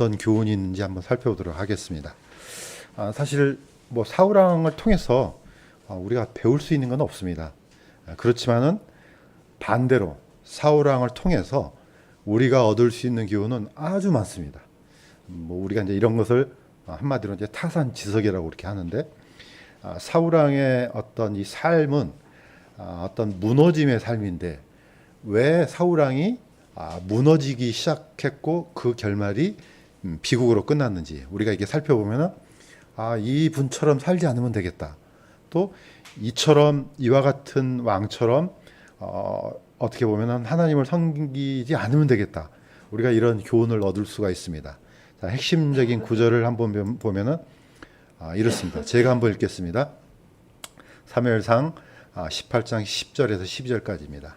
어떤 교훈이 있는지 한번 살펴보도록 하겠습니다. 사실 뭐 사울왕을 통해서 우리가 배울 수 있는 건 없습니다. 그렇지만은 반대로 사울왕을 통해서 우리가 얻을 수 있는 교훈은 아주 많습니다. 뭐 우리가 이제 이런 것을 한마디로 이제 타산지석이라고 그렇게 하는데, 사울왕의 어떤 이 삶은 어떤 무너짐의 삶인데, 왜 사울왕이 무너지기 시작했고 그 결말이 비극으로 끝났는지 우리가 이게 살펴보면은 이분처럼 살지 않으면 되겠다. 또 이와 같은 왕처럼 어떻게 보면은 하나님을 섬기지 않으면 되겠다. 우리가 이런 교훈을 얻을 수가 있습니다. 자, 핵심적인 구절을 한번 보면은 이렇습니다. 제가 한번 읽겠습니다. 사무엘상 18장 10절에서 12절까지입니다.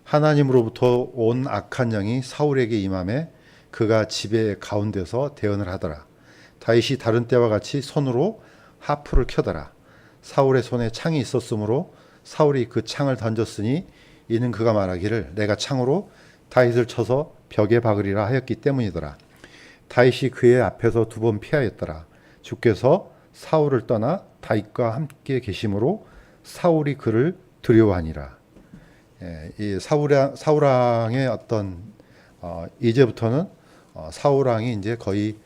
하나님으로부터 온 악한 영이 사울에게 임하매 그가 집의 가운데서 대언을 하더라. 다윗이 다른 때와 같이 손으로 하프를 켜더라. 사울의 손에 창이 있었으므로 사울이 그 창을 던졌으니 이는 그가 말하기를 내가 창으로 다윗을 쳐서 벽에 박으리라 하였기 때문이더라. 다윗이 그의 앞에서 2번 피하였더라. 주께서 사울을 떠나 다윗과 함께 계심으로 사울이 그를 두려워하니라. 이 사울왕의 어떤 이제부터는 사울왕이 이제 거의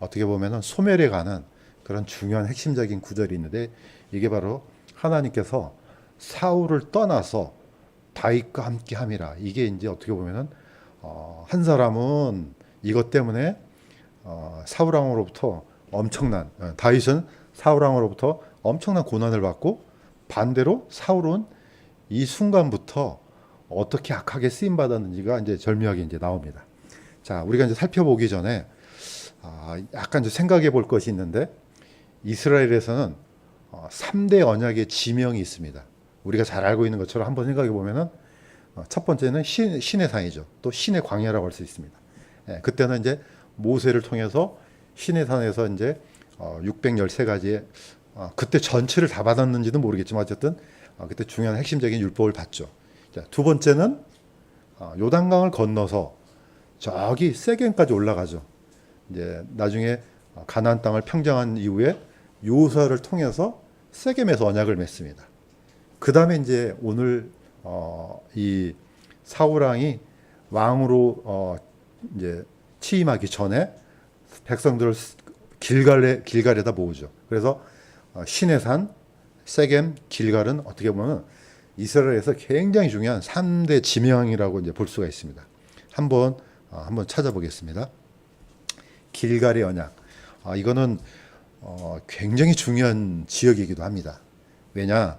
어떻게 보면은 소멸해 가는 그런 중요한 핵심적인 구절이 있는데, 이게 바로 하나님께서 사울을 떠나서 다윗과 함께 함이라. 이게 이제 어떻게 보면은 한 사람은 이것 때문에 사울왕으로부터 다윗은 사울왕으로부터 엄청난 고난을 받고, 반대로 사울은 이 순간부터 어떻게 악하게 쓰임 받았는지가 이제 절묘하게 이제 나옵니다. 자, 우리가 이제 살펴보기 전에 약간 이제 생각해 볼 것이 있는데, 이스라엘에서는 3대 언약의 지명이 있습니다. 우리가 잘 알고 있는 것처럼 한번 생각해 보면은 첫 번째는 신의 산이죠. 또 신의 광야라고 할 수 있습니다. 그때는 이제 모세를 통해서 신의 산에서 이제 613가지의 그때 전체를 다 받았는지는 모르겠지만 어쨌든 그때 중요한 핵심적인 율법을 받죠. 자, 두 번째는 요단강을 건너서 저기 세겜까지 올라가죠. 이제 나중에 가나안 땅을 평정한 이후에 여호수아를 통해서 세겜에서 언약을 맺습니다. 그 다음에 이제 오늘 이 사울왕이 왕으로 이제 취임하기 전에 백성들을 길갈에다 모으죠. 그래서 시내산, 세겜, 길갈은 어떻게 보면 이스라엘에서 굉장히 중요한 3대 지명이라고 이제 볼 수가 있습니다. 한번 찾아보겠습니다. 길갈의 언약. 이거는 굉장히 중요한 지역이기도 합니다. 왜냐?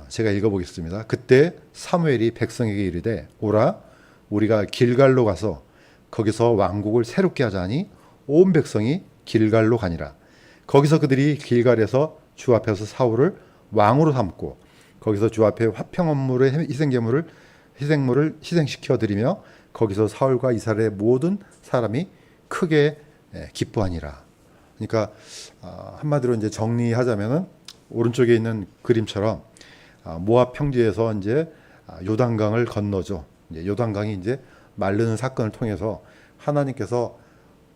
제가 읽어보겠습니다. 그때 사무엘이 백성에게 이르되 오라 우리가 길갈로 가서 거기서 왕국을 새롭게 하자니 온 백성이 길갈로 가니라. 거기서 그들이 길갈에서 주 앞에서 사울을 왕으로 삼고 거기서 주 앞에 화평 업무를 희생물을 희생시켜 드리며 거기서 사울과 이스라엘의 모든 사람이 크게 기뻐하니라. 그러니까 한마디로 이제 정리하자면은 오른쪽에 있는 그림처럼 모압 평지에서 이제 요단강을 건너죠. 이제 요단강이 이제 마르는 사건을 통해서 하나님께서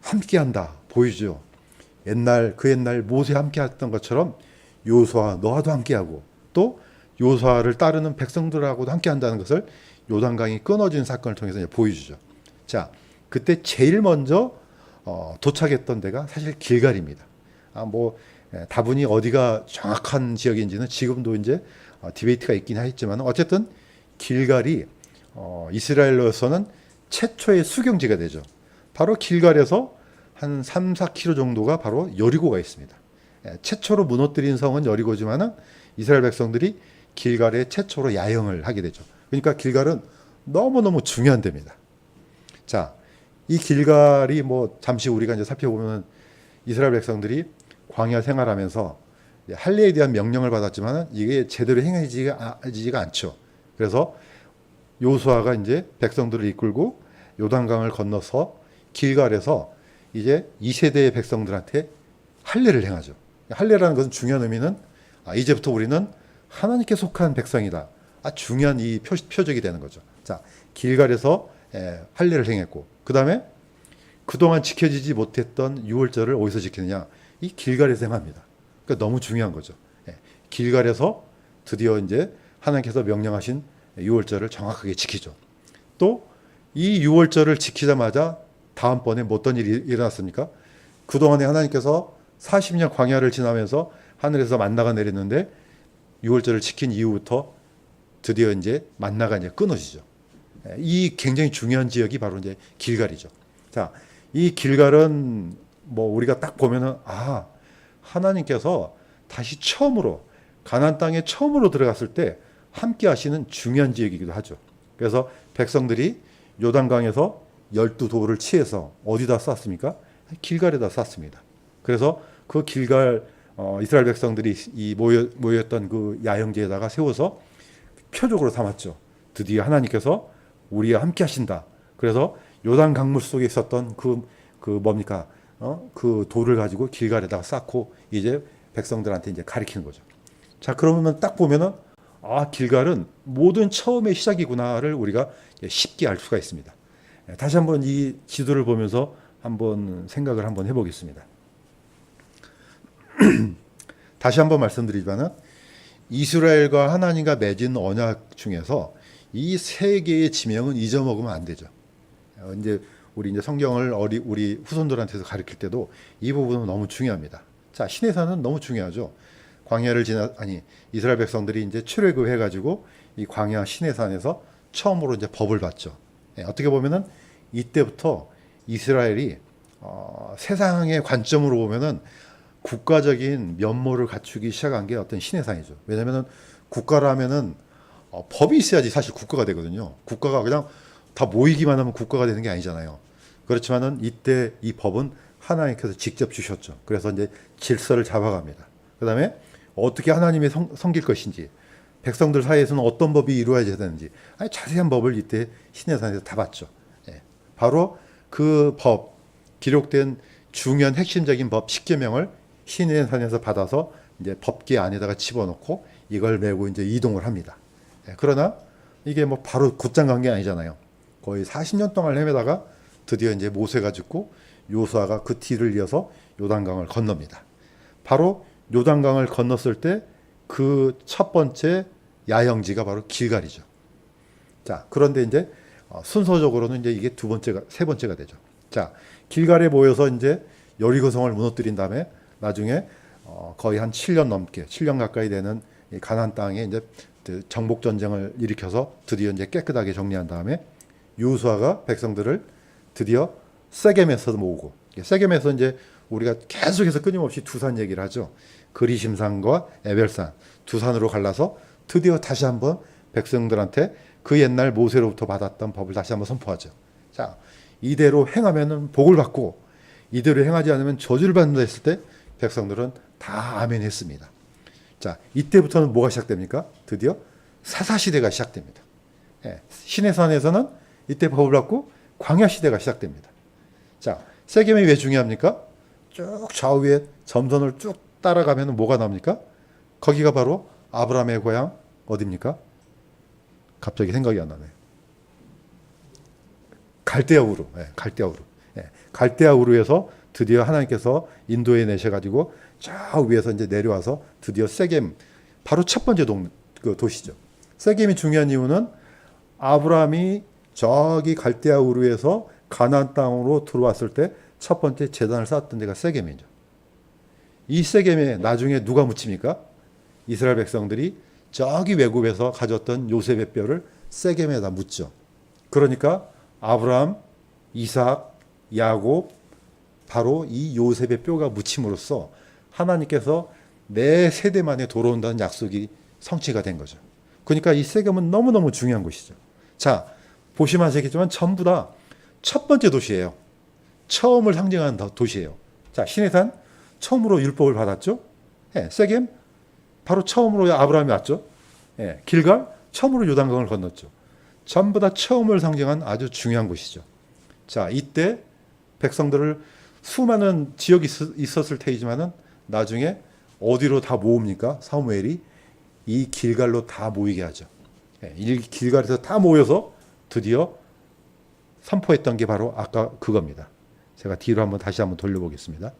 함께한다 보이죠. 그 옛날 모세 함께했던 것처럼 여호수아 너와도 함께하고 또 여호수아를 따르는 백성들하고도 함께한다는 것을 요단강이 끊어진 사건을 통해서 이제 보여주죠. 자, 그때 제일 먼저 도착했던 데가 사실 길갈입니다. 다분히 어디가 정확한 지역인지는 지금도 이제 디베이트가 있긴 하겠지만 어쨌든 길갈이 이스라엘로서는 최초의 수경지가 되죠. 바로 길갈에서 한 3, 4km 정도가 바로 여리고가 있습니다. 최초로 무너뜨린 성은 여리고지만은 이스라엘 백성들이 길갈에 최초로 야영을 하게 되죠. 그러니까 길갈은 너무너무 중요한 데입니다. 자, 이 길갈이 잠시 우리가 이제 살펴보면 이스라엘 백성들이 광야 생활하면서 할례에 대한 명령을 받았지만 이게 제대로 행해지지가 않죠. 그래서 여호수아가 이제 백성들을 이끌고 요단강을 건너서 길갈에서 이제 2세대의 백성들한테 할례를 행하죠. 할례라는 것은 중요한 의미는 이제부터 우리는 하나님께 속한 백성이다. 중요한 이 표적이 되는 거죠. 자, 길갈에서 할례를 행했고 그 다음에 그동안 지켜지지 못했던 유월절을 어디서 지키느냐? 이 길갈에서 행합니다. 그러니까 너무 중요한 거죠. 예, 길갈에서 드디어 이제 하나님께서 명령하신 유월절을 정확하게 지키죠. 또 이 유월절을 지키자마자 다음번에 뭐 어떤 일이 일어났습니까? 그동안에 하나님께서 40년 광야를 지나면서 하늘에서 만나가 내렸는데 유월절을 지킨 이후부터 드디어 이제 만나가 이제 끊어지죠. 이 굉장히 중요한 지역이 바로 이제 길갈이죠. 자, 이 길갈은 뭐 우리가 딱 보면은 하나님께서 다시 처음으로 가나안 땅에 처음으로 들어갔을 때 함께 하시는 중요한 지역이기도 하죠. 그래서 백성들이 요단강에서 12돌을 취해서 어디다 쌌습니까? 길갈에다 쌌습니다. 그래서 그 길갈 이스라엘 백성들이 이 모였던 그 야영지에다가 세워서 표적으로 삼았죠. 드디어 하나님께서 우리와 함께 하신다. 그래서 요단 강물 속에 있었던 그 뭡니까? 그 돌을 가지고 길갈에다가 쌓고 이제 백성들한테 이제 가리키는 거죠. 자, 그러면 딱 보면은 길갈은 모든 처음의 시작이구나를 우리가 쉽게 알 수가 있습니다. 다시 한번 이 지도를 보면서 한번 생각을 한번 해보겠습니다. 다시 한번 말씀드리지만은 이스라엘과 하나님과 맺은 언약 중에서 이 세 개의 지명은 잊어먹으면 안 되죠. 이제 우리 이제 성경을 우리 후손들한테서 가르칠 때도 이 부분은 너무 중요합니다. 자, 시내산은 너무 중요하죠. 광야를 이스라엘 백성들이 이제 출애굽해 가지고 이 광야 시내산에서 처음으로 이제 법을 받죠. 어떻게 보면은 이때부터 이스라엘이 세상의 관점으로 보면은 국가적인 면모를 갖추기 시작한 게 어떤 시내산이죠. 왜냐면은 국가라면은 법이 있어야지 사실 국가가 되거든요. 국가가 그냥 다 모이기만 하면 국가가 되는 게 아니잖아요. 그렇지만은 이때 이 법은 하나님께서 직접 주셨죠. 그래서 이제 질서를 잡아갑니다. 그 다음에 어떻게 하나님이 섬길 것인지, 백성들 사이에서는 어떤 법이 이루어져야 되는지 자세한 법을 이때 시내산에서 다 봤죠. 바로 그 법, 기록된 중요한 핵심적인 법 10계명을 시내산에서 받아서 이제 법계 안에다가 집어넣고 이걸 메고 이제 이동을 합니다. 그러나 이게 뭐 바로 곧장 간 게 아니잖아요. 거의 40년 동안 헤매다가 드디어 이제 모세가 죽고 요수아가 그 뒤를 이어서 요단강을 건넙니다. 바로 요단강을 건넜을 때 그 첫 번째 야영지가 바로 길갈이죠. 자, 그런데 이제 순서적으로는 이제 이게 세 번째가 되죠. 자, 길갈에 모여서 이제 여리고성을 무너뜨린 다음에 나중에 거의 한 7년 넘게, 7년 가까이 되는 이 가나안 땅에 이제 정복 전쟁을 일으켜서 드디어 이제 깨끗하게 정리한 다음에 요수아가 백성들을 드디어 세겜에서 모으고, 세겜에서 이제 우리가 계속해서 끊임없이 두 산 얘기를 하죠. 그리심산과 에벨산 두 산으로 갈라서 드디어 다시 한번 백성들한테 그 옛날 모세로부터 받았던 법을 다시 한번 선포하죠. 자, 이대로 행하면은 복을 받고 이대로 행하지 않으면 저주를 받는다 했을 때 백성들은 다 아멘 했습니다. 자, 이때부터는 뭐가 시작됩니까? 드디어 사사시대가 시작됩니다. 시내산에서는 이때 법을 받고 광야시대가 시작됩니다. 자, 세겜이 왜 중요합니까? 쭉 좌우에 점선을 쭉 따라가면 뭐가 나옵니까? 거기가 바로 아브라함의 고향 어디입니까? 갑자기 생각이 안 나네요. 갈대아 우르. 갈대아 우르. 갈대아 우르에서 드디어 하나님께서 인도에 내셔가지고 저 위에서 이제 내려와서 드디어 세겜, 바로 첫 번째 도시죠. 세겜이 중요한 이유는 아브라함이 저기 갈대아 우르에서 가나안 땅으로 들어왔을 때 첫 번째 제단을 쌓았던 데가 세겜이죠. 이 세겜에 나중에 누가 묻힙니까? 이스라엘 백성들이 저기 외국에서 가졌던 요셉의 뼈를 세겜에다 묻죠. 그러니까 아브라함, 이삭, 야곱, 바로 이 요셉의 뼈가 묻힘으로써 하나님께서 내 세대 만에 돌아온다는 약속이 성취가 된 거죠. 그러니까 이 세겜은 너무너무 중요한 곳이죠. 자, 보시면 아시겠지만 전부 다 첫 번째 도시예요. 처음을 상징하는 도시예요. 자, 시내산 처음으로 율법을 받았죠. 세겜 바로 처음으로 아브라함이 왔죠. 길갈 처음으로 요단강을 건넜죠. 전부 다 처음을 상징한 아주 중요한 곳이죠. 자, 이때 백성들을 수많은 지역이 있었을 테이지만은 나중에 어디로 다 모읍니까? 사무엘이 이 길갈로 다 모이게 하죠. 이 길갈에서 다 모여서 드디어 선포했던 게 바로 아까 그겁니다. 제가 뒤로 다시 한번 돌려보겠습니다.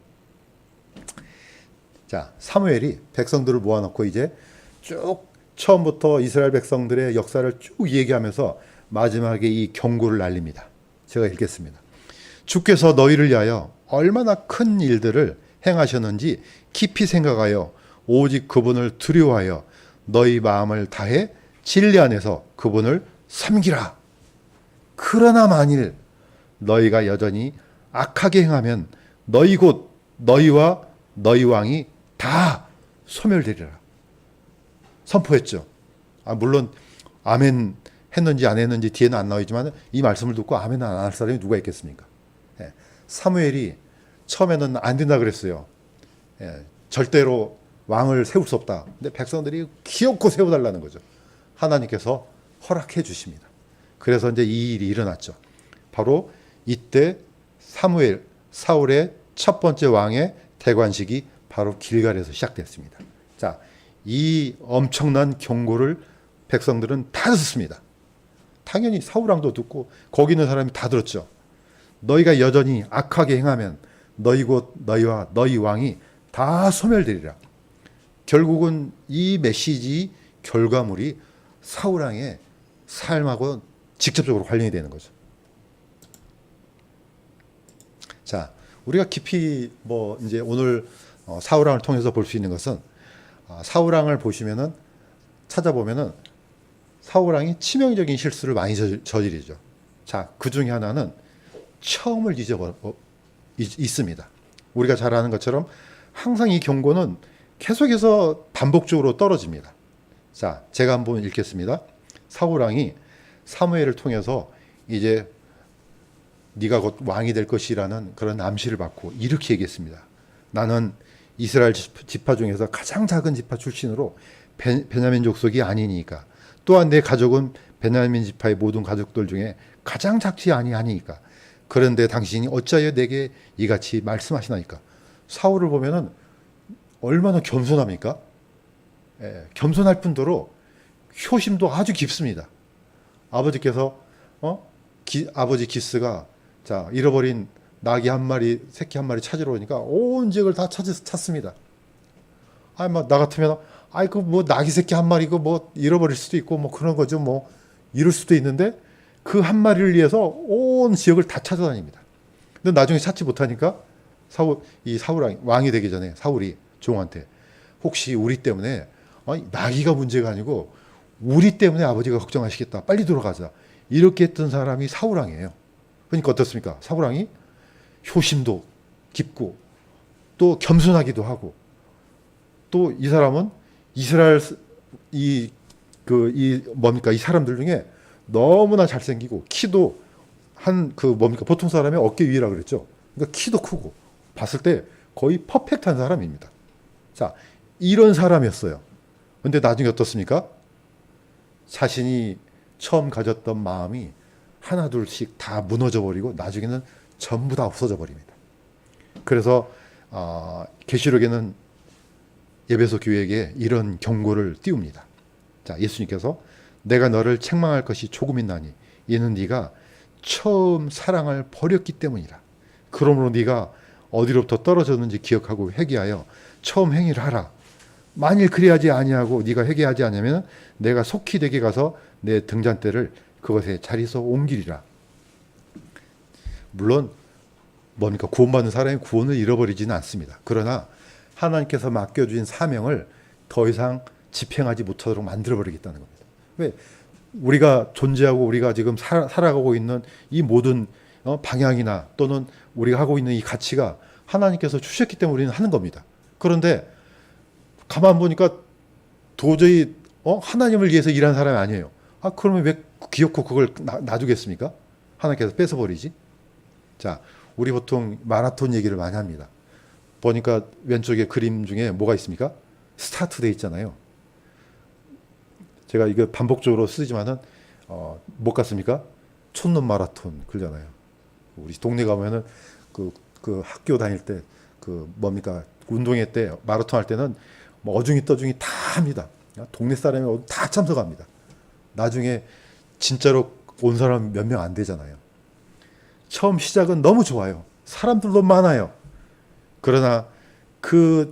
자, 사무엘이 백성들을 모아놓고 이제 쭉 처음부터 이스라엘 백성들의 역사를 쭉 얘기하면서 마지막에 이 경고를 날립니다. 제가 읽겠습니다. 주께서 너희를 위하여 얼마나 큰 일들을 행하셨는지 깊이 생각하여 오직 그분을 두려워하여 너희 마음을 다해 진리 안에서 그분을 섬기라. 그러나 만일 너희가 여전히 악하게 행하면 너희 곧 너희와 너희 왕이 다 소멸되리라. 선포했죠. 물론 아멘 했는지 안 했는지 뒤에는 안 나오지만 이 말씀을 듣고 아멘 안 할 사람이 누가 있겠습니까? 예, 사무엘이 처음에는 안 된다 그랬어요. 예, 절대로 왕을 세울 수 없다. 근데 백성들이 기어코 세워달라는 거죠. 하나님께서 허락해 주십니다. 그래서 이제 이 일이 일어났죠. 바로 이때 사울의 첫 번째 왕의 대관식이 바로 길갈에서 시작됐습니다. 자, 이 엄청난 경고를 백성들은 다 듣습니다. 당연히 사울왕도 듣고 거기 있는 사람이 다 들었죠. 너희가 여전히 악하게 행하면 너희 곧 너희와 너희 왕이 다 소멸되리라. 결국은 이 메시지 결과물이 사울왕의 삶하고 직접적으로 관련이 되는 거죠. 자, 우리가 깊이 이제 오늘 사울왕을 통해서 볼 수 있는 것은 사울왕을 보시면은 찾아보면은 사울왕이 치명적인 실수를 많이 저지르죠. 자, 그 중에 하나는 처음을 있습니다. 우리가 잘 아는 것처럼 항상 이 경고는 계속해서 반복적으로 떨어집니다. 자, 제가 한번 읽겠습니다. 사울왕이 사무엘을 통해서 이제 네가 곧 왕이 될 것이라는 그런 암시를 받고 이렇게 얘기했습니다. 나는 이스라엘 지파 중에서 가장 작은 지파 출신으로 베냐민 족속이 아니니까, 또한 내 가족은 베냐민 지파의 모든 가족들 중에 가장 작지 아니하니까, 그런데 당신이 어찌하여 내게 이같이 말씀하시나이까. 사울을 보면은 얼마나 겸손합니까? 예, 겸손할 뿐더러 효심도 아주 깊습니다. 아버지께서 아버지 기스가 잃어버린 낙이 한 마리, 새끼 한 마리 찾으러 오니까 온 지역을 다 찾습니다. 나 같으면 낙이 새끼 한 마리 잃어버릴 수도 있고 그런 거죠. 이럴 수도 있는데 그 한 마리를 위해서 온 지역을 다 찾아다닙니다. 근데 나중에 찾지 못하니까 사울 왕이 되기 전에 사울이 종한테 혹시 우리 때문에 나귀가 문제가 아니고 우리 때문에 아버지가 걱정하시겠다. 빨리 돌아가자. 이렇게 했던 사람이 사울왕이에요. 그러니까 어떻습니까? 사울왕이 효심도 깊고 또 겸손하기도 하고, 또 이 사람은 이스라엘 이 사람들 중에 너무나 잘생기고 키도 보통 사람의 어깨 위라 그랬죠. 그러니까 키도 크고 봤을 때 거의 퍼펙트한 사람입니다. 자, 이런 사람이었어요. 근데 나중에 어떻습니까? 자신이 처음 가졌던 마음이 하나둘씩 다 무너져 버리고 나중에는 전부 다 없어져 버립니다. 그래서 계시록에는 에베소 교회에게 이런 경고를 띄웁니다. 자, 예수님께서 내가 너를 책망할 것이 조금 있나니 이는 네가 처음 사랑을 버렸기 때문이라. 그러므로 네가 어디로부터 떨어졌는지 기억하고 회개하여 처음 행위를 하라. 만일 그리하지 아니하고 네가 회개하지 않으면 내가 속히 내게 가서 내 등잔대를 그것에 자리에서 옮기리라. 물론 구원받는 사람이 구원을 잃어버리지는 않습니다. 그러나 하나님께서 맡겨주신 사명을 더 이상 집행하지 못하도록 만들어버리겠다는 겁니다. 왜? 우리가 존재하고 우리가 지금 살아가고 있는 이 모든 방향이나 또는 우리가 하고 있는 이 가치가 하나님께서 주셨기 때문에 우리는 하는 겁니다. 그런데 가만 보니까 도저히 하나님을 위해서 일하는 사람이 아니에요. 그러면 왜 기어코 그걸 놔두겠습니까? 하나님께서 뺏어버리지. 자, 우리 보통 마라톤 얘기를 많이 합니다. 보니까 왼쪽에 그림 중에 뭐가 있습니까? 스타트 돼 있잖아요. 제가 이거 반복적으로 쓰지만은 못 갔습니까? 촌놈 마라톤 그러잖아요. 우리 동네 가면은 그 학교 다닐 때 운동회 때 마라톤 할 때는 어중이 떠중이 다 합니다. 동네 사람이 다 참석합니다. 나중에 진짜로 온 사람 몇 명 안 되잖아요. 처음 시작은 너무 좋아요. 사람들도 많아요. 그러나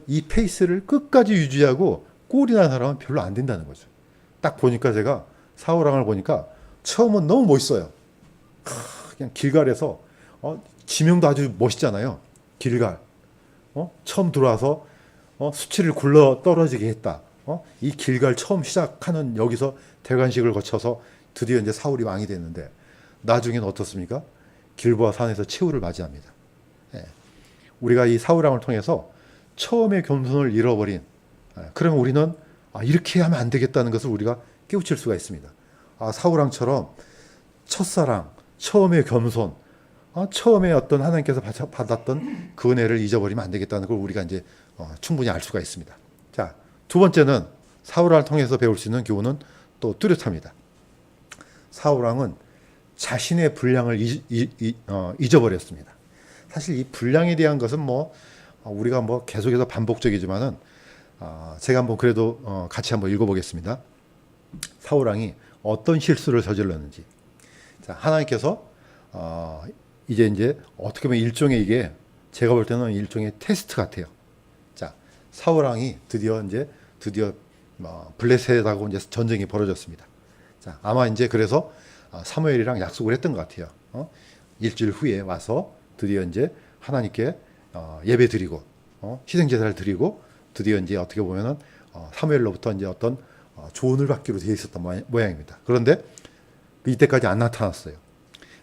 이 페이스를 끝까지 유지하고 꼴이 난 사람은 별로 안 된다는 거죠. 딱 보니까 제가 사우랑을 보니까 처음은 너무 멋있어요. 그냥 길갈에서 지명도 아주 멋있잖아요. 길갈. 처음 들어와서 수치를 굴러 떨어지게 했다. 이 길갈 처음 시작하는 여기서 대관식을 거쳐서 드디어 이제 사울이 왕이 됐는데 나중에는 어떻습니까? 길보아 산에서 최후를 맞이합니다. 예. 우리가 이 사울왕을 통해서 처음의 겸손을 잃어버린 그러면 우리는 이렇게 하면 안 되겠다는 것을 우리가 깨우칠 수가 있습니다. 사울왕처럼 첫사랑, 처음의 겸손, 처음에 어떤 하나님께서 받았던 그 은혜를 잊어버리면 안 되겠다는 걸 우리가 이제 충분히 알 수가 있습니다. 자, 두 번째는 사울왕을 통해서 배울 수 있는 교훈은 또 뚜렷합니다. 사울왕은 자신의 분량을 잊어버렸습니다. 사실 이 분량에 대한 것은 우리가 계속해서 반복적이지만은 제가 한번 그래도 같이 한번 읽어보겠습니다. 사울왕이 어떤 실수를 저질렀는지. 자, 하나님께서 이제 어떻게 보면 일종의 이게 제가 볼 때는 일종의 테스트 같아요. 자, 사울왕이 드디어 블레셋하고 이제 전쟁이 벌어졌습니다. 자, 아마 이제 그래서 사무엘이랑 약속을 했던 것 같아요. 일주일 후에 와서 드디어 이제 하나님께 예배 드리고 희생 제사를 드리고 드디어 이제 어떻게 보면은 사무엘로부터 이제 어떤 조언을 받기로 되어 있었던 모양입니다. 그런데 이때까지 안 나타났어요.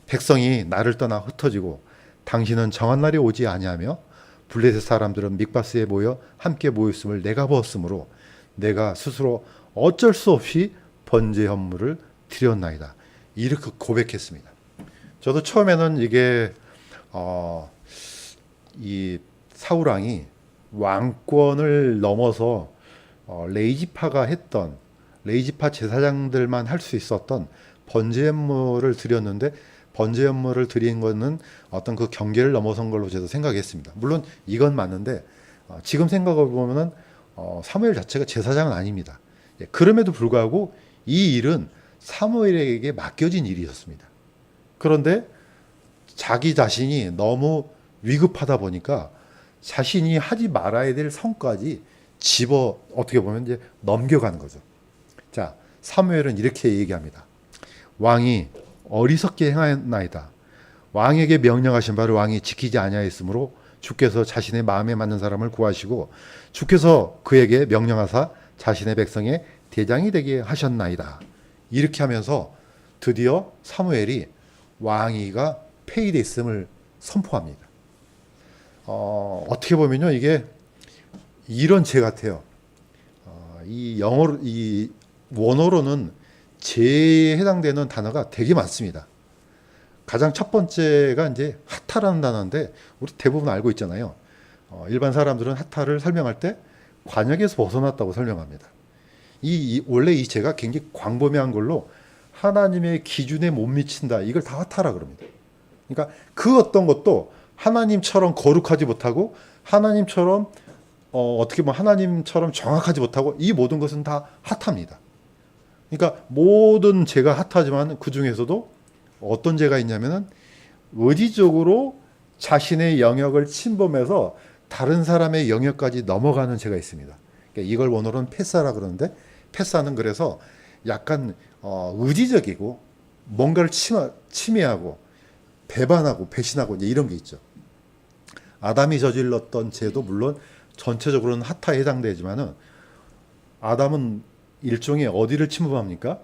백성이 나를 떠나 흩어지고 당신은 정한 날이 오지 아니하며 블레셋 사람들은 mik바스에 모여 함께 모였음을 내가 보았으므로 내가 스스로 어쩔 수 없이 번제 헌물을 드렸나이다. 이렇게 고백했습니다. 저도 처음에는 이게 이 사울왕이 왕권을 넘어서 레이지파 제사장들만 할 수 있었던 번제 헌물을 드렸는데 번제 헌물을 드린 것은 어떤 그 경계를 넘어선 걸로 저도 생각했습니다. 물론 이건 맞는데 지금 생각해 보면은 사무엘 자체가 제사장은 아닙니다. 그럼에도 불구하고 이 일은 사무엘에게 맡겨진 일이었습니다. 그런데 자기 자신이 너무 위급하다 보니까 자신이 하지 말아야 될 성까지 어떻게 보면 이제 넘겨가는 거죠. 자, 사무엘은 이렇게 얘기합니다. 왕이 어리석게 행하였나이다. 왕에게 명령하신 바를 왕이 지키지 아니하였으므로 주께서 자신의 마음에 맞는 사람을 구하시고 주께서 그에게 명령하사 자신의 백성의 대장이 되게 하셨나이다. 이렇게 하면서 드디어 사무엘이 왕위가 폐위됐음을 선포합니다. 어떻게 보면요, 이게 이런 죄 같아요. 이 원어로는 죄에 해당되는 단어가 되게 많습니다. 가장 첫 번째가 이제 하타라는 단어인데 우리 대부분 알고 있잖아요. 일반 사람들은 하타를 설명할 때 관역에서 벗어났다고 설명합니다. 원래 이 죄가 굉장히 광범위한 걸로 하나님의 기준에 못 미친다. 이걸 다 하타라 그럽니다. 그러니까 그 어떤 것도 하나님처럼 거룩하지 못하고 하나님처럼 어떻게 보면 하나님처럼 정확하지 못하고 이 모든 것은 다 하타입니다. 그러니까 모든 죄가 하타지만 그 중에서도 어떤 죄가 있냐면은 의지적으로 자신의 영역을 침범해서 다른 사람의 영역까지 넘어가는 죄가 있습니다. 그러니까 이걸 원어로는 패사라 그러는데 패사는 그래서 약간 의지적이고 뭔가를 침해하고 배반하고 배신하고 이제 이런 게 있죠. 아담이 저질렀던 죄도 물론 전체적으로는 하타에 해당되지만은 아담은 일종의 어디를 침범합니까?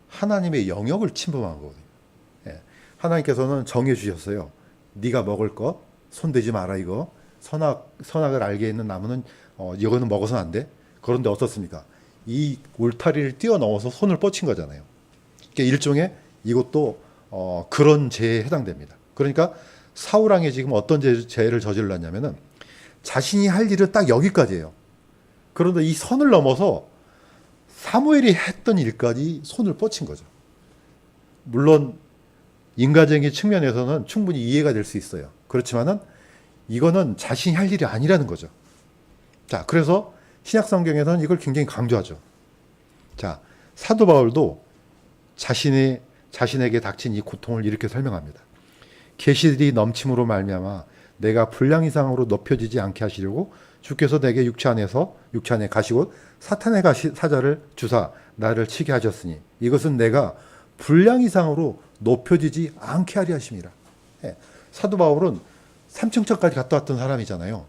하나님의 영역을 침범한 거거든요. 예. 하나님께서는 정해 주셨어요. 네가 먹을 것 손대지 마라 이거. 선악을 알게 있는 나무는 이거는 먹어서는 안 돼. 그런데 어떻습니까? 이 울타리를 뛰어넘어서 손을 뻗친 거잖아요. 그러니까 일종의 이것도 그런 죄에 해당됩니다. 그러니까 사울왕이 지금 어떤 죄를 저질렀냐면은 자신이 할 일은 딱 여기까지예요. 그런데 이 선을 넘어서 사무엘이 했던 일까지 손을 뻗친 거죠. 물론 인간적인 측면에서는 충분히 이해가 될 수 있어요. 그렇지만은 이거는 자신이 할 일이 아니라는 거죠. 자, 그래서 신약 성경에서는 이걸 굉장히 강조하죠. 자, 사도 바울도 자신에게 닥친 이 고통을 이렇게 설명합니다. 계시들이 넘침으로 말미암아 내가 분량 이상으로 높여지지 않게 하시려고 주께서 내게 육체 안에 가시고 사탄의 사자를 주사 나를 치게 하셨으니 이것은 내가 분량 이상으로 높여지지 않게 하려 하심이라. 예. 사도 바울은 삼층천까지 갔다 왔던 사람이잖아요.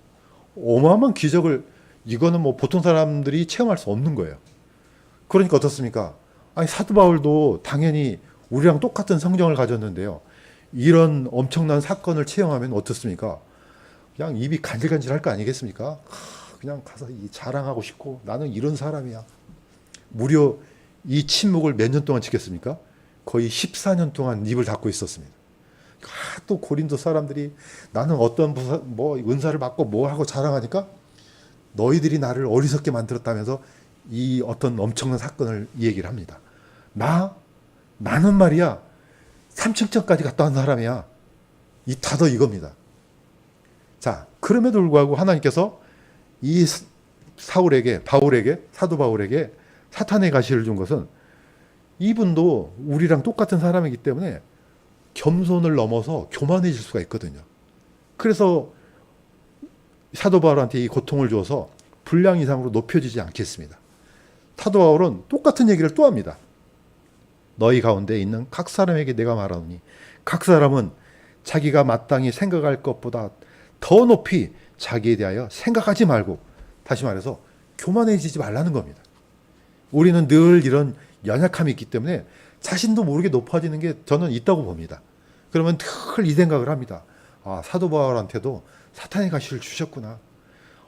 어마어마한 기적을, 이거는 뭐 보통 사람들이 체험할 수 없는 거예요. 그러니까 어떻습니까? 아니, 사도 바울도 당연히 우리랑 똑같은 성경을 가졌는데요. 이런 엄청난 사건을 체험하면 어떻습니까? 그냥 입이 간질간질할 거 아니겠습니까? 그냥 가서 자랑하고 싶고 나는 이런 사람이야. 무려 이 침묵을 몇 년 동안 지켰습니까? 거의 14년 동안 입을 닫고 있었습니다. 또 고린도 사람들이 나는 어떤 뭐 은사를 받고 뭐 하고 자랑하니까 너희들이 나를 어리석게 만들었다면서 이 어떤 엄청난 사건을 이 얘기를 합니다. 나는 말이야 3층천까지 갔다 온 사람이야. 이 다더 이겁니다. 자, 그럼에도 불구하고 하나님께서 이 사도 바울에게 사탄의 가시를 준 것은 이분도 우리랑 똑같은 사람이기 때문에 겸손을 넘어서 교만해질 수가 있거든요. 그래서 사도 바울한테 이 고통을 줘서 분량 이상으로 높여지지 않겠습니다. 사도 바울은 똑같은 얘기를 또 합니다. 너희 가운데 있는 각 사람에게 내가 말하노니 각 사람은 자기가 마땅히 생각할 것보다 더 높이 자기에 대하여 생각하지 말고, 다시 말해서 교만해지지 말라는 겁니다. 우리는 늘 이런 연약함이 있기 때문에 자신도 모르게 높아지는 게 저는 있다고 봅니다. 그러면 늘 이 생각을 합니다. 아, 사도 바울한테도 사탄의 가시를 주셨구나.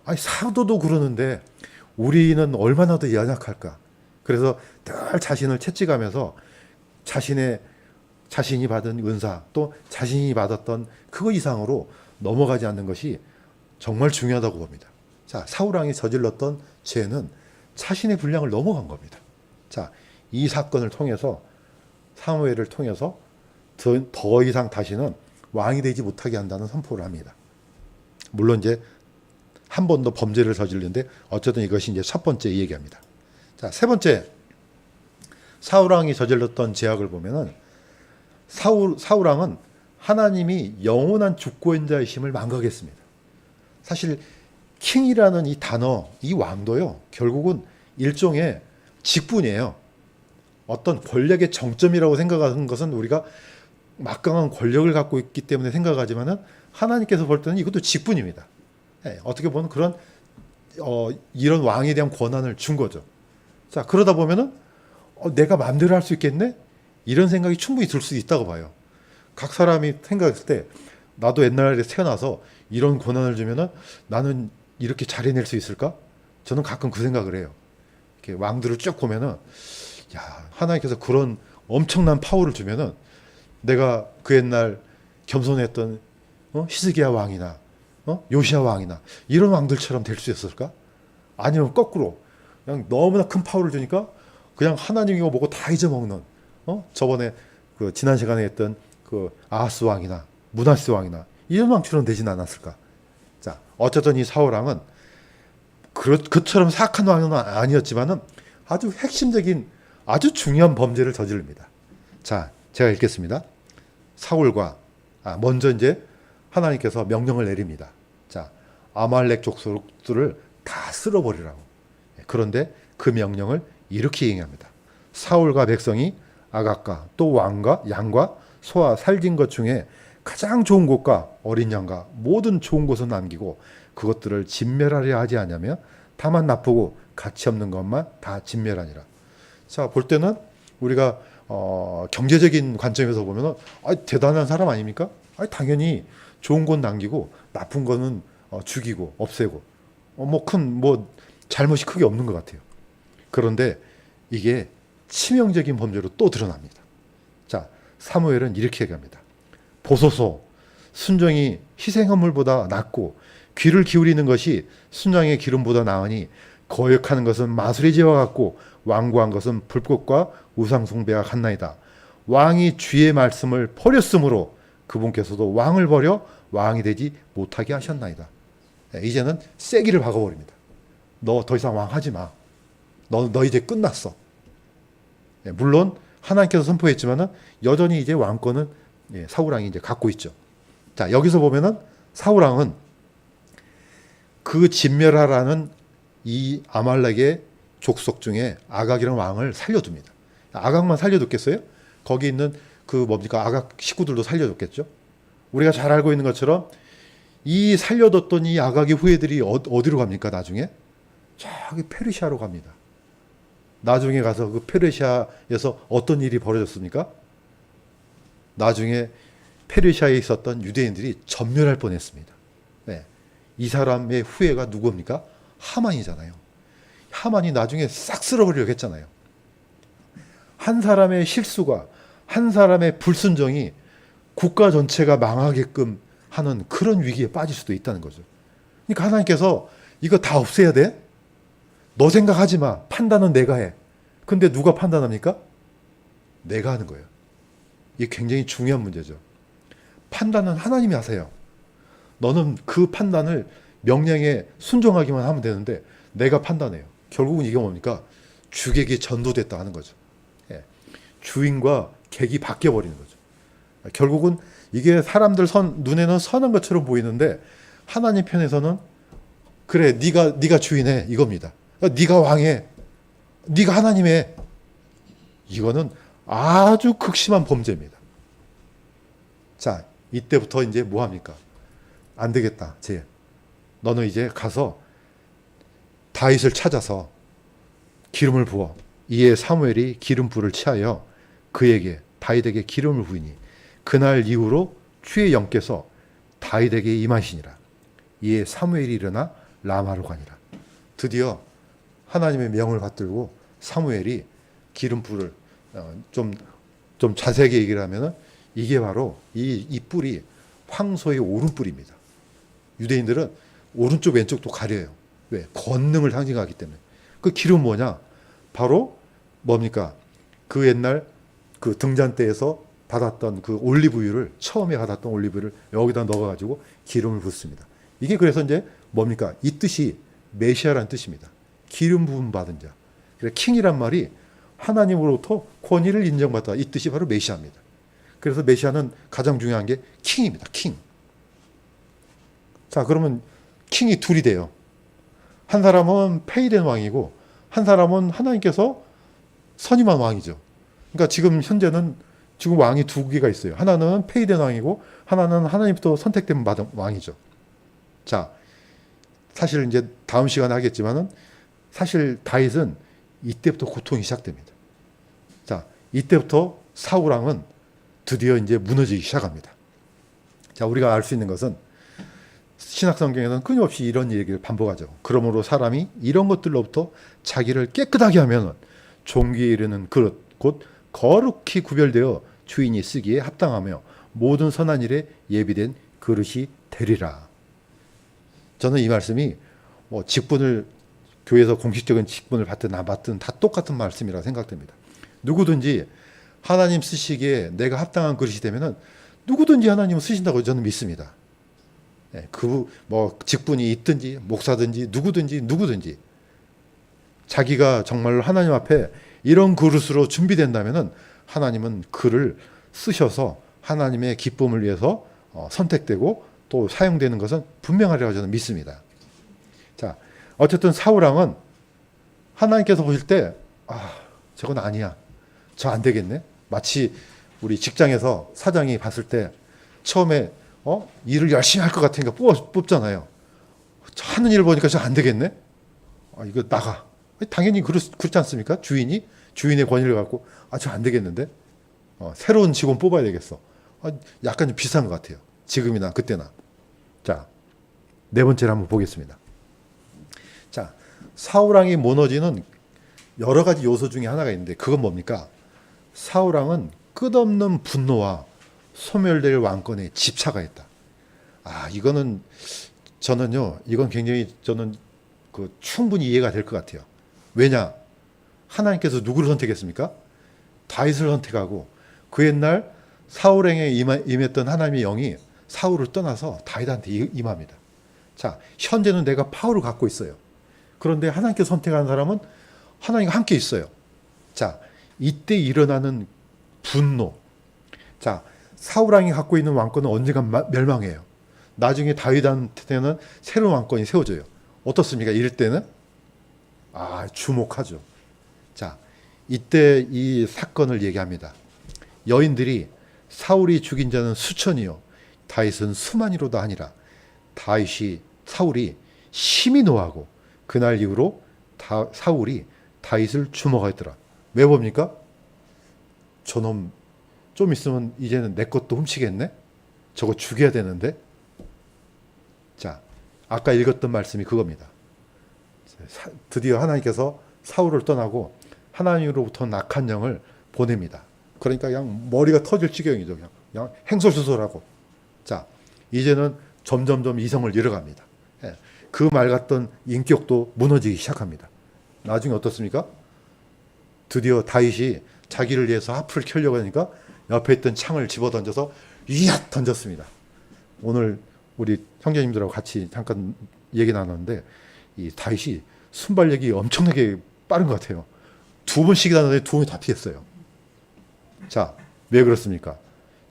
아니, 사도도 그러는데 우리는 얼마나 더 연약할까. 그래서 늘 자신을 채찍하면서 자신이 받은 은사 또 자신이 받았던 그거 이상으로 넘어가지 않는 것이 정말 중요하다고 봅니다. 자, 사울왕이 저질렀던 죄는 자신의 분량을 넘어간 겁니다. 자, 이 사건을 통해서 사무엘을 통해서 더 이상 다시는 왕이 되지 못하게 한다는 선포를 합니다. 물론 이제 한 번 더 범죄를 저질렀는데 어쨌든 이것이 이제 첫 번째 얘기합니다. 자, 세 번째, 사울왕이 저질렀던 죄악을 보면은 사울왕은 하나님이 영원한 주권자이심을 망각했습니다. 사실 킹이라는 이 단어, 이 왕도요, 결국은 일종의 직분이에요. 어떤 권력의 정점이라고 생각하는 것은 우리가 막강한 권력을 갖고 있기 때문에 생각하지만은 하나님께서 볼 때는 이것도 직분입니다. 네, 어떻게 보면 그런 이런 왕에 대한 권한을 준 거죠. 자, 그러다 보면은 내가 마음대로 할 수 있겠네? 이런 생각이 충분히 들 수 있다고 봐요. 각 사람이 생각했을 때 나도 옛날에 태어나서 이런 권한을 주면은 나는 이렇게 잘 해낼 수 있을까? 저는 가끔 그 생각을 해요. 이렇게 왕들을 쭉 보면은 야, 하나님께서 그런 엄청난 파워를 주면은 내가 그 옛날 겸손했던 히스기야 왕이나 요시야 왕이나 이런 왕들처럼 될 수 있었을까? 아니면 거꾸로 그냥 너무나 큰 파워를 주니까 그냥 하나님 이거 보고 다 잊어먹는 저번에 그 지난 시간에 했던 그 아하스 왕이나 므낫세 왕이나 이런 왕처럼 되진 않았을까? 자, 어쨌든 이 사울 왕은 그처럼 사악한 왕은 아니었지만은 아주 핵심적인 아주 중요한 범죄를 저지릅니다. 자, 제가 읽겠습니다. 사울과 먼저 이제 하나님께서 명령을 내립니다. 자, 아말렉 족속들을 다 쓸어버리라고. 그런데 그 명령을 이렇게 이행합니다. 사울과 백성이 아각과 또 왕과 양과 소와 살진 것 중에 가장 좋은 곳과 어린 양과 모든 좋은 곳을 남기고 그것들을 진멸하려 하지 않으며 다만 나쁘고 가치 없는 것만 다 진멸하니라. 자, 볼 때는 우리가 경제적인 관점에서 보면 대단한 사람 아닙니까? 당연히 좋은 건 남기고 나쁜 거는 죽이고 없애고 큰 잘못이 크게 없는 것 같아요. 그런데 이게 치명적인 범죄로 또 드러납니다. 자, 사무엘은 이렇게 얘기합니다. 보소서, 순종이 희생헌물보다 낫고 귀를 기울이는 것이 순양의 기름보다 나으니 거역하는 것은 마술의제와 같고 완고한 것은 불꽃과 우상숭배와 같나이다. 왕이 주의 말씀을 버렸으므로 그분께서도 왕을 버려 왕이 되지 못하게 하셨나이다. 이제는 세기를 박아버립니다. 너 더 이상 왕 하지 마. 너 이제 끝났어. 물론 하나님께서 선포했지만은 여전히 이제 왕권은 사울왕이 이제 갖고 있죠. 자, 여기서 보면은 사울왕은 그 진멸하라는 이 아말렉의 족속 중에 아각이라는 왕을 살려둡니다. 아각만 살려뒀겠어요? 거기 있는 그 뭡니까? 아각 식구들도 살려줬겠죠? 우리가 잘 알고 있는 것처럼 이 살려뒀던 이 아각의 후예들이 어디로 갑니까? 나중에? 저기 페르시아로 갑니다. 나중에 가서 그 페르시아에서 어떤 일이 벌어졌습니까? 나중에 페르시아에 있었던 유대인들이 전멸할 뻔했습니다. 네. 이 사람의 후예가 누굽니까? 하만이잖아요. 하만이 나중에 싹 쓸어버리려고 했잖아요. 한 사람의 실수가, 한 사람의 불순종이 국가 전체가 망하게끔 하는 그런 위기에 빠질 수도 있다는 거죠. 그러니까 하나님께서 이거 다 없애야 돼? 너 생각하지 마. 판단은 내가 해. 근데 누가 판단합니까? 내가 하는 거예요. 이게 굉장히 중요한 문제죠. 판단은 하나님이 하세요. 너는 그 판단을 명령에 순종하기만 하면 되는데 내가 판단해요. 결국은 이게 뭡니까? 주객이 전도됐다 하는 거죠. 예. 주인과 객이 바뀌어버리는 거죠. 결국은 이게 사람들 눈에는 선한 것처럼 보이는데 하나님 편에서는 그래 네가 주인해 이겁니다. 네가 왕해. 네가 하나님해. 이거는 아주 극심한 범죄입니다. 자, 이때부터 이제 뭐 합니까? 안 되겠다. 너는 이제 가서 다윗을 찾아서 기름을 부어. 이에 사무엘이 기름불을 취하여 그에게 다윗에게 기름을 부으니 그날 이후로 주의 영께서 다윗에게 임하시니라. 이에 사무엘이 일어나 라마로 가니라. 드디어 하나님의 명을 받들고 사무엘이 기름불을 좀 자세하게 얘기를 하면은 이게 바로 이 뿔이 황소의 오른뿔입니다. 유대인들은 오른쪽 왼쪽도 가려요. 왜? 권능을 상징하기 때문에. 그 기름 뭐냐? 바로 뭡니까? 그 옛날 그 등잔대에서 받았던 그 올리브유를 처음에 받았던 올리브유를 여기다 넣어가지고 기름을 붓습니다. 이게 그래서 이제 뭡니까? 이 뜻이 메시아라는 뜻입니다. 기름 부음 받은 자. 그래서 킹이란 말이 하나님으로부터 권위를 인정받다. 이 뜻이 바로 메시아입니다. 그래서 메시아는 가장 중요한 게 킹입니다. 킹. 자, 그러면 킹이 둘이 돼요. 한 사람은 폐위된 왕이고 한 사람은 하나님께서 선임한 왕이죠. 그러니까 지금 현재는 지금 왕이 두 개가 있어요. 하나는 폐위된 왕이고 하나는 하나님부터 선택된 왕이죠. 자, 사실 이제 다음 시간에 하겠지만은 사실 다윗은 이때부터 고통이 시작됩니다. 자, 이때부터 사울 왕은 드디어 이제 무너지기 시작합니다. 자, 우리가 알 수 있는 것은 신약 성경에는 끊임없이 이런 얘기를 반복하죠. 그러므로 사람이 이런 것들로부터 자기를 깨끗하게 하면 종기에 이르는 그릇 곧 거룩히 구별되어 주인이 쓰기에 합당하며 모든 선한 일에 예비된 그릇이 되리라. 저는 이 말씀이 직분을 교회에서 공식적인 직분을 받든 안 받든 다 똑같은 말씀이라 생각됩니다. 누구든지 하나님 쓰시기에 내가 합당한 그릇이 되면은 누구든지 하나님은 쓰신다고 저는 믿습니다. 그 직분이 있든지 목사든지 누구든지 자기가 정말로 하나님 앞에 이런 그릇으로 준비된다면은 하나님은 그를 쓰셔서 하나님의 기쁨을 위해서 선택되고 또 사용되는 것은 분명하리라고 저는 믿습니다. 자, 어쨌든 사울 왕은 하나님께서 보실 때 저건 아니야. 저 안 되겠네. 마치 우리 직장에서 사장이 봤을 때 처음에 일을 열심히 할 것 같으니까 뽑잖아요. 하는 일 보니까 저 안 되겠네. 이거 나가. 당연히 그렇지 않습니까? 주인의 권위를 갖고 저 안 되겠는데. 새로운 직원 뽑아야 되겠어. 약간 좀 비슷한 것 같아요. 지금이나 그때나. 자, 네 번째를 한번 보겠습니다. 자, 사울 왕이 무너지는 여러 가지 요소 중에 하나가 있는데 그건 뭡니까? 사울 왕은 끝없는 분노와 소멸될 왕권에 집착을 했다. 이거는 이건 굉장히 저는 충분히 이해가 될 것 같아요. 왜냐? 하나님께서 누구를 선택했습니까? 다윗을 선택하고 그 옛날 사울에게 임했던 하나님의 영이 사울을 떠나서 다윗한테 임합니다. 자, 현재는 내가 파울을 갖고 있어요. 그런데 하나님께서 선택한 사람은 하나님과 함께 있어요. 자, 이때 일어나는 분노. 자, 사울 왕이 갖고 있는 왕권은 언젠가 멸망해요. 나중에 다윗한테는 새로운 왕권이 세워져요. 어떻습니까? 이럴 때는 주목하죠. 자, 이때 이 사건을 얘기합니다. 여인들이 사울이 죽인 자는 수천이요 다윗은 수만이로다 하니라. 사울이 심히 노하고 그날 이후로 사울이 다윗을 주목하였더라. 왜 봅니까? 저놈 좀 있으면 이제는 내 것도 훔치겠네? 저거 죽여야 되는데? 자, 아까 읽었던 말씀이 그겁니다. 드디어 하나님께서 사울을 떠나고 하나님으로부터 악한 영을 보냅니다. 그러니까 그냥 머리가 터질 지경이죠. 그냥 행설수설하고. 자, 이제는 점점점 이성을 잃어갑니다. 그 맑았던 인격도 무너지기 시작합니다. 나중에 어떻습니까? 드디어 다윗이 자기를 위해서 하프를 켜려고 하니까 옆에 있던 창을 집어던져서 이앗 던졌습니다. 오늘 우리 형제님들하고 같이 잠깐 얘기 나눴는데 이 다윗이 순발력이 엄청나게 빠른 것 같아요. 2번씩이나 던졌는데 2번이 다 피했어요. 자, 왜 그렇습니까?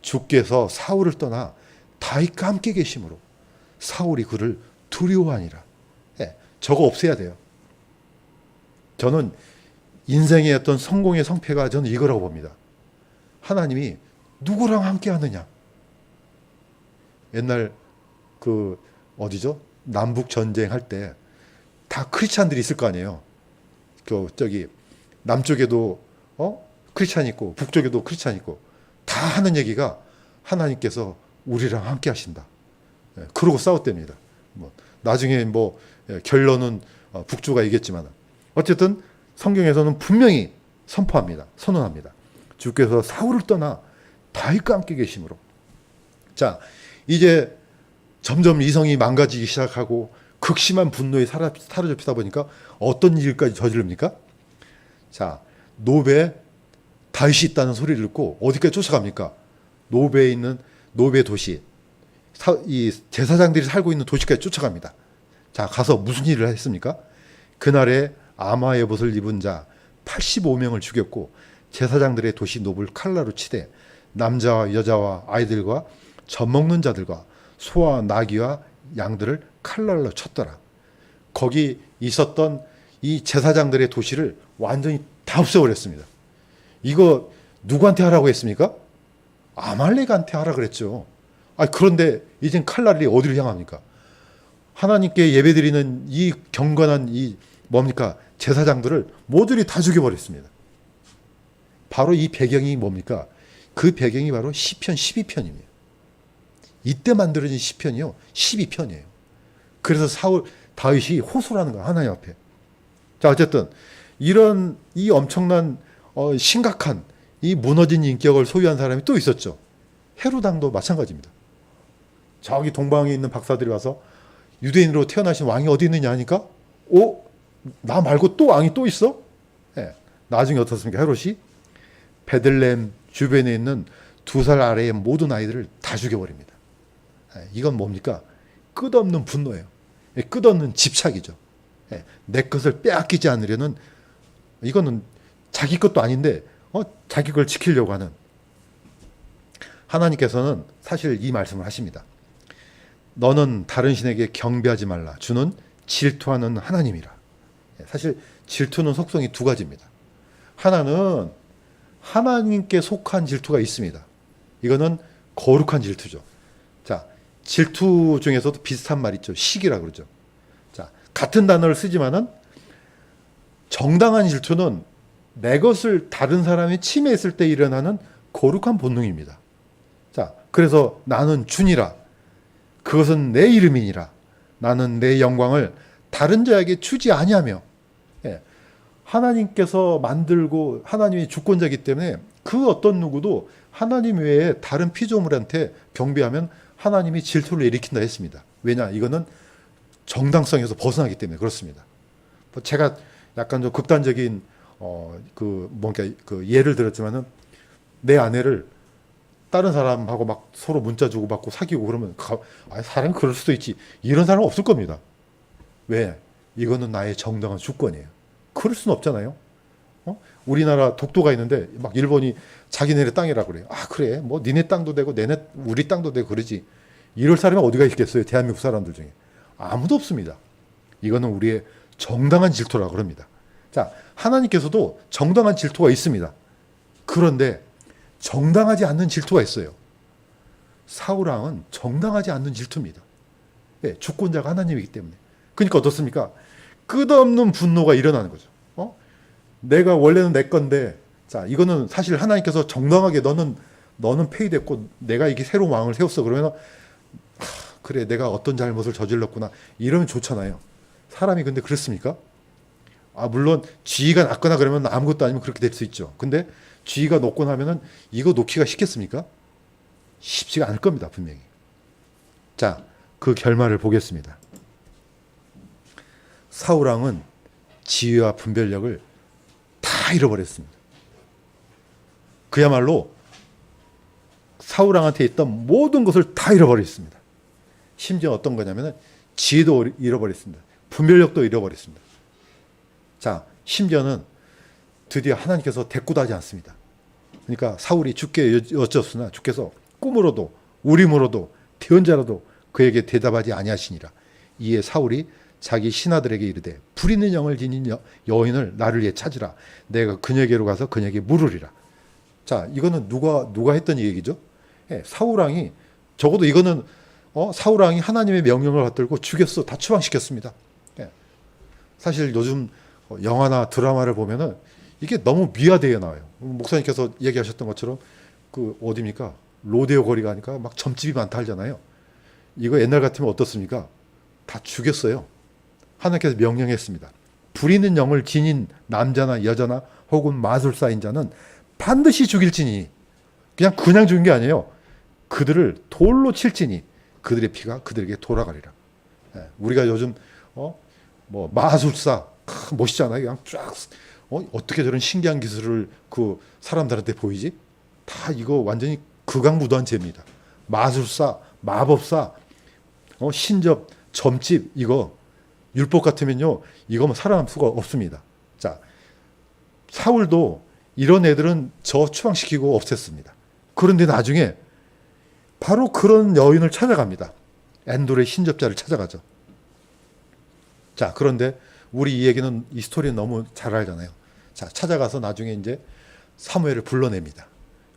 주께서 사울을 떠나 다윗과 함께 계심으로 사울이 그를 두려워하니라. 저거 없애야 돼요. 저는 인생의 어떤 성공의 성패가 저는 이거라고 봅니다. 하나님이 누구랑 함께 하느냐. 옛날 어디죠? 남북 전쟁 할 때 다 크리스찬들이 있을 거 아니에요. 저기 남쪽에도 크리스찬 있고 북쪽에도 크리스찬 있고 다 하는 얘기가 하나님께서 우리랑 함께 하신다. 그러고 싸웠답니다. 나중에 결론은 북주가 이겼지만 어쨌든 성경에서는 분명히 선언합니다. 주께서 사울을 떠나 다윗과 함께 계심으로. 자, 이제 점점 이성이 망가지기 시작하고 극심한 분노에 사로잡히다 보니까 어떤 일까지 저지릅니까? 자, 노베에 다윗이 있다는 소리를 듣고 어디까지 쫓아갑니까? 노베에 있는 노베 도시, 이 제사장들이 살고 있는 도시까지 쫓아갑니다. 자, 가서 무슨 일을 했습니까? 그날에 아마의 옷을 입은 자 85명을 죽였고 제사장들의 도시 노블 칼라로 치되 남자와 여자와 아이들과 젖먹는 자들과 소와 나귀와 양들을 칼날로 쳤더라. 거기 있었던 이 제사장들의 도시를 완전히 다 없애버렸습니다. 이거 누구한테 하라고 했습니까? 아말렉한테 하라 그랬죠. 그런데 이젠 칼날이 어디를 향합니까? 하나님께 예배드리는 이 경건한 제사장들을 모두를 다 죽여버렸습니다. 바로 이 배경이 뭡니까? 그 배경이 바로 시편 12편입니다. 이때 만들어진 시편이요 12편이에요. 그래서 다윗이 호소를 하는 거야, 하나님 앞에. 자, 어쨌든 이런 이 엄청난 심각한 이 무너진 인격을 소유한 사람이 또 있었죠. 헤로당도 마찬가지입니다. 저기 동방에 있는 박사들이 와서 유대인으로 태어나신 왕이 어디 있느냐 하니까 나 말고 또 왕이 또 있어? 나중에 어떻습니까? 헤롯이 베들레헴 주변에 있는 2살 아래의 모든 아이들을 다 죽여버립니다. 이건 뭡니까? 끝없는 분노예요. 끝없는 집착이죠. 내 것을 빼앗기지 않으려는, 이거는 자기 것도 아닌데 자기 걸 지키려고 하는. 하나님께서는 사실 이 말씀을 하십니다. 너는 다른 신에게 경배하지 말라. 주는 질투하는 하나님이라. 사실 질투는 속성이 2가지입니다. 하나는 하나님께 속한 질투가 있습니다. 이거는 거룩한 질투죠. 자, 질투 중에서도 비슷한 말 있죠. 시기라 그러죠. 자, 같은 단어를 쓰지만은 정당한 질투는 내 것을 다른 사람이 침해했을 때 일어나는 거룩한 본능입니다. 자, 그래서 나는 주니라. 그것은 내 이름이니라. 나는 내 영광을 다른 자에게 주지 아니하며. 하나님께서 만들고 하나님이 주권자이기 때문에 그 어떤 누구도 하나님 외에 다른 피조물한테 경배하면 하나님이 질투를 일으킨다 했습니다. 왜냐? 이거는 정당성에서 벗어나기 때문에 그렇습니다. 제가 약간 좀 극단적인 예를 들었지만은 내 아내를 다른 사람하고 막 서로 문자 주고받고 사귀고 그러면 사람이 그럴 수도 있지. 이런 사람은 없을 겁니다. 왜? 이거는 나의 정당한 주권이에요. 그럴 수는 없잖아요. 우리나라 독도가 있는데 막 일본이 자기네네 땅이라고 그래요. 그래. 뭐 니네 땅도 되고 우리 땅도 되고 그러지. 이럴 사람이 어디가 있겠어요? 대한민국 사람들 중에. 아무도 없습니다. 이거는 우리의 정당한 질투라고 합니다. 자, 하나님께서도 정당한 질투가 있습니다. 그런데 정당하지 않는 질투가 있어요. 사울왕은 정당하지 않는 질투입니다. 네, 주권자가 하나님이기 때문에. 그러니까 어떻습니까? 끝없는 분노가 일어나는 거죠. 내가 원래는 내 건데, 자, 이거는 사실 하나님께서 정당하게 너는 폐위됐고 내가 이게 새로운 왕을 세웠어. 그러면 그래, 내가 어떤 잘못을 저질렀구나. 이러면 좋잖아요. 사람이 근데 그렇습니까? 물론 지위가 낮거나 그러면 아무것도 아니면 그렇게 될 수 있죠. 근데 지위가 높고 나면은 이거 놓기가 쉽겠습니까? 쉽지가 않을 겁니다, 분명히. 자, 그 결말을 보겠습니다. 사울왕은 지위와 분별력을 다 잃어버렸습니다. 그야말로 사울왕한테 있던 모든 것을 다 잃어버렸습니다. 심지어 어떤 거냐면은 지혜도 잃어버렸습니다. 분별력도 잃어버렸습니다. 자, 심지어는 드디어 하나님께서 대꾸도 하지 않습니다. 그러니까 사울이 주께 여쭈었으나 주께서 꿈으로도 우림으로도 대언자로도 그에게 대답하지 아니하시니라. 이에 사울이 자기 신하들에게 이르되 불 있는 영을 지닌 여인을 나를 위해 찾으라. 내가 그녀에게로 가서 그녀에게 물으리라. 자, 이거는 누가 했던 얘기죠? 사울왕이 적어도 이거는 사울왕이 하나님의 명령을 받들고 죽였어. 다 추방시켰습니다. 사실 요즘 영화나 드라마를 보면은 이게 너무 미화되어 나와요. 목사님께서 얘기하셨던 것처럼 그 어디입니까? 로데오 거리 가니까 막 점집이 많다 하잖아요. 이거 옛날 같으면 어떻습니까? 다 죽였어요. 하나님께서 명령했습니다. 불 있는 영을 지닌 남자나 여자나 혹은 마술사인 자는 반드시 죽일지니, 그냥 죽인 게 아니에요. 그들을 돌로 칠지니 그들의 피가 그들에게 돌아가리라. 우리가 요즘 뭐 마술사 멋있잖아요. 그냥 쫙 어떻게 저런 신기한 기술을 그 사람들한테 보이지? 다 이거 완전히 극악무도한 죄입니다. 마술사, 마법사, 신접, 점집, 이거 율법 같으면요, 이거 뭐 살아남을 수가 없습니다. 자, 사울도 이런 애들은 저 추방시키고 없앴습니다. 그런데 나중에 바로 그런 여인을 찾아갑니다. 엔돌의 신접자를 찾아가죠. 자, 그런데 우리 이 얘기는, 이 스토리는 너무 잘 알잖아요. 자, 찾아가서 나중에 이제 사무엘을 불러냅니다.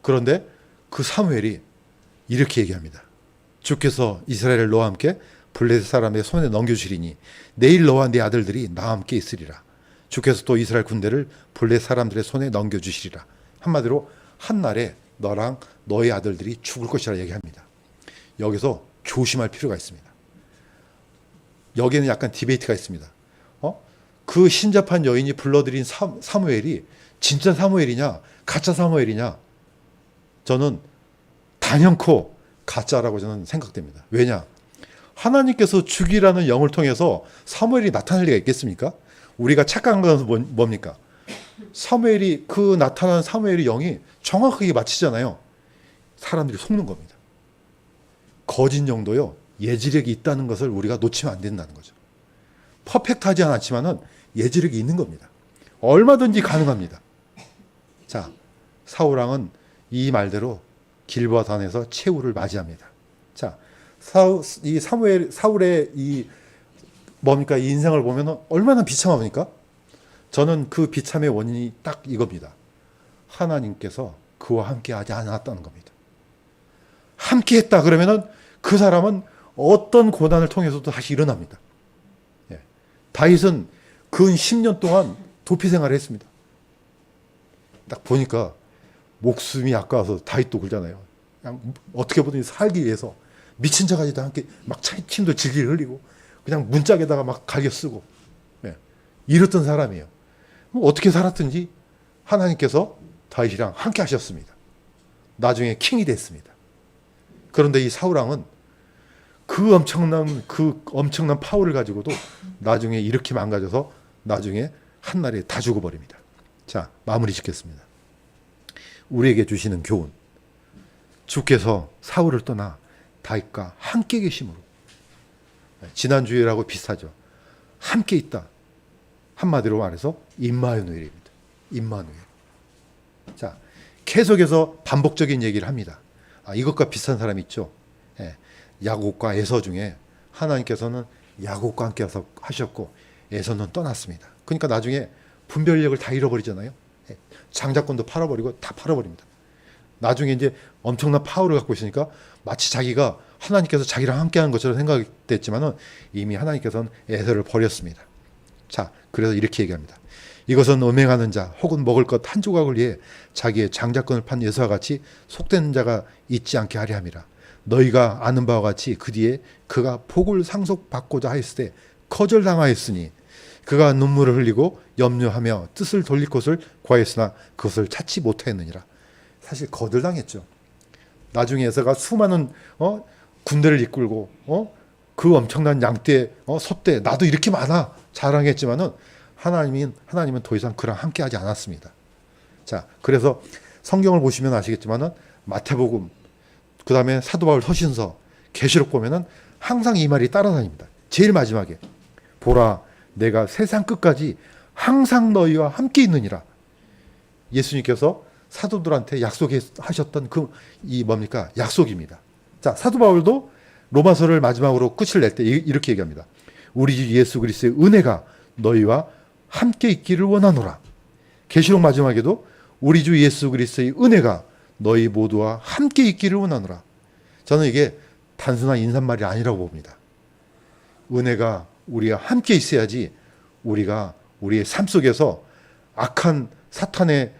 그런데 그 사무엘이 이렇게 얘기합니다. 주께서 이스라엘을 너와 함께 블레셋 사람의 손에 넘겨주리니 내일 너와 네 아들들이 나와 함께 있으리라. 주께서 또 이스라엘 군대를 블레셋 사람들의 손에 넘겨주시리라. 한마디로 한날에 너랑 너의 아들들이 죽을 것이라 얘기합니다. 여기서 조심할 필요가 있습니다. 여기는 약간 디베이트가 있습니다. 그 신접한 여인이 불러들인 사무엘이 진짜 사무엘이냐 가짜 사무엘이냐, 저는 단연코 가짜라고 저는 생각됩니다. 왜냐? 하나님께서 죽이라는 영을 통해서 사무엘이 나타날 리가 있겠습니까? 우리가 착각한 것은 뭡니까? 사무엘이, 그 나타난 사무엘의 영이 정확하게 맞히잖아요. 사람들이 속는 겁니다. 거짓 영도요, 예지력이 있다는 것을 우리가 놓치면 안 된다는 거죠. 퍼펙트하지 않지만은 예지력이 있는 겁니다. 얼마든지 가능합니다. 자, 사울왕은 이 말대로 길보아 산에서 최후를 맞이합니다. 자, 사울의 이 뭡니까? 이 인생을 보면 얼마나 비참합니까? 저는 그 비참의 원인이 딱 이겁니다. 하나님께서 그와 함께 하지 않았다는 겁니다. 함께 했다 그러면은 그 사람은 어떤 고난을 통해서도 다시 일어납니다. 다윗은 근 10년 동안 도피 생활을 했습니다. 딱 보니까 목숨이 아까워서 다윗도 그러잖아요. 그냥 어떻게 보든 살기 위해서 미친 척하지도 않게 막 침도 질질 흘리고 그냥 문짝에다가 막 갈겨 쓰고 이랬던 사람이에요. 어떻게 살았든지 하나님께서 다윗이랑 함께 하셨습니다. 나중에 킹이 됐습니다. 그런데 이 사울왕은 그 엄청난 파워를 가지고도 나중에 이렇게 망가져서 나중에 한날에 다 죽어버립니다. 자, 마무리 짓겠습니다. 우리에게 주시는 교훈. 주께서 사울을 떠나 다윗과 함께 계심으로, 지난주일하고 비슷하죠. 함께 있다. 한마디로 말해서 임마누엘입니다. 임마누엘. 자, 계속해서 반복적인 얘기를 합니다. 이것과 비슷한 사람 있죠. 야곱과 에서 중에 하나님께서는 야곱과 함께 하셨고 에서는 떠났습니다. 그러니까 나중에 분별력을 다 잃어버리잖아요. 장자권도 팔아버리고 다 팔아버립니다. 나중에 이제 엄청난 파워를 갖고 있으니까 마치 자기가 하나님께서 자기랑 함께하는 것처럼 생각됐지만은 이미 하나님께서는 에서를 버렸습니다. 자, 그래서 이렇게 얘기합니다. 이것은 음행하는 자 혹은 먹을 것 한 조각을 위해 자기의 장자권을 판 에서와 같이 속된 자가 있지 않게 하려 함이라. 너희가 아는 바와 같이 그 뒤에 그가 복을 상속받고자 하였을 때 거절당하였으니 그가 눈물을 흘리고 염려하며 뜻을 돌릴 곳을 구하였으나 그것을 찾지 못하였느니라. 사실 거절당했죠. 나중에 에서가 수많은 군대를 이끌고 그 엄청난 양떼, 소떼, 나도 이렇게 많아 자랑했지만은 하나님은 더 이상 그랑 함께하지 않았습니다. 자, 그래서 성경을 보시면 아시겠지만은 마태복음, 그 다음에 사도 바울 서신서, 계시록 보면은 항상 이 말이 따라다닙니다. 제일 마지막에 보라, 내가 세상 끝까지 항상 너희와 함께 있느니라. 예수님께서 사도들한테 약속하셨던 이 뭡니까? 약속입니다. 자, 사도 바울도 로마서를 마지막으로 끝을 낼 때 이렇게 얘기합니다. 우리 주 예수 그리스도의 은혜가 너희와 함께 있기를 원하노라. 계시록 마지막에도 우리 주 예수 그리스도의 은혜가 너희 모두와 함께 있기를 원하노라. 저는 이게 단순한 인사말이 아니라고 봅니다. 은혜가 우리와 함께 있어야지 우리가 우리의 삶 속에서 악한 사탄의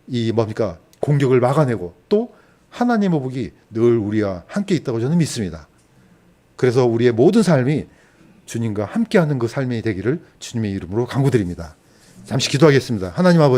이 뭡니까? 공격을 막아내고 또 하나님의 복이 늘 우리와 함께 있다고 저는 믿습니다. 그래서 우리의 모든 삶이 주님과 함께하는 그 삶이 되기를 주님의 이름으로 간구드립니다. 잠시 기도하겠습니다. 하나님 아버지,